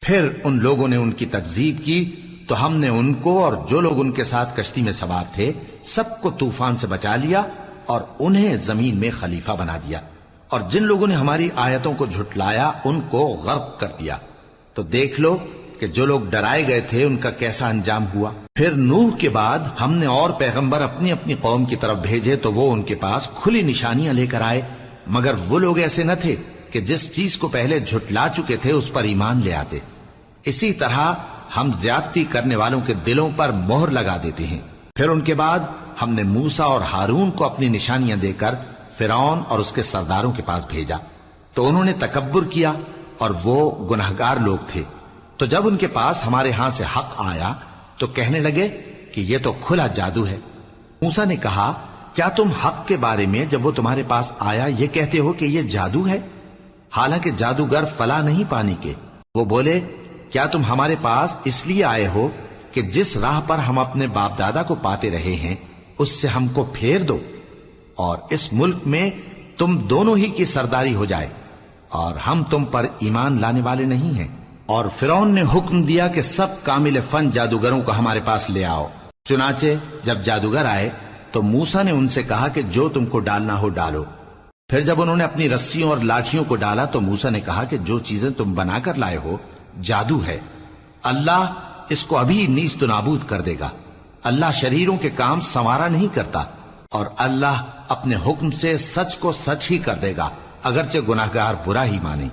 پھر ان لوگوں نے ان کی تکذیب کی تو ہم نے ان کو اور جو لوگ ان کے ساتھ کشتی میں سوار تھے سب کو طوفان سے بچا لیا اور انہیں زمین میں خلیفہ بنا دیا، اور جن لوگوں نے ہماری آیتوں کو جھٹلایا ان کو غرق کر دیا۔ تو دیکھ لو کہ جو لوگ ڈرائے گئے تھے ان کا کیسا انجام ہوا۔ پھر نوح کے بعد ہم نے اور پیغمبر اپنی اپنی قوم کی طرف بھیجے تو وہ ان کے پاس کھلی نشانیاں لے کر آئے، مگر وہ لوگ ایسے نہ تھے کہ جس چیز کو پہلے جھٹلا چکے تھے اس پر ایمان لے آتے۔ اسی طرح ہم زیادتی کرنے والوں کے دلوں پر مہر لگا دیتے ہیں۔ پھر ان کے بعد ہم نے موسیٰ اور ہارون کو اپنی نشانیاں دے کر فرعون اور اس کے سرداروں کے پاس بھیجا، تو انہوں نے تکبر کیا اور وہ گناہگار لوگ تھے۔ تو جب ان کے پاس ہمارے ہاں سے حق آیا تو کہنے لگے کہ یہ تو کھلا جادو ہے۔ موسیٰ نے کہا کیا تم حق کے بارے میں جب وہ تمہارے پاس آیا یہ کہتے ہو کہ یہ جادو ہے، حالانکہ جادوگر فلاں نہیں پانی کے؟ وہ بولے کیا تم ہمارے پاس اس لیے آئے ہو کہ جس راہ پر ہم اپنے باپ دادا کو پاتے رہے ہیں اس سے ہم کو پھیر دو، اور اس ملک میں تم دونوں ہی کی سرداری ہو جائے، اور ہم تم پر ایمان لانے والے نہیں ہیں۔ اور فرعون نے حکم دیا کہ سب کامل فن جادوگروں کو ہمارے پاس لے آؤ۔ چنانچہ جب جادوگر آئے تو موسیٰ نے ان سے کہا کہ جو تم کو ڈالنا ہو ڈالو۔ پھر جب انہوں نے اپنی رسیوں اور لاٹھیوں کو ڈالا تو موسیٰ نے کہا کہ جو چیزیں تم بنا کر لائے ہو جادو ہے، اللہ اس کو ابھی نیست و نابود کر دے گا۔ اللہ شریروں کے کام سنوارا نہیں کرتا، اور اللہ اپنے حکم سے سچ کو سچ ہی کر دے گا، اگرچہ گناہگار برا ہی مانے۔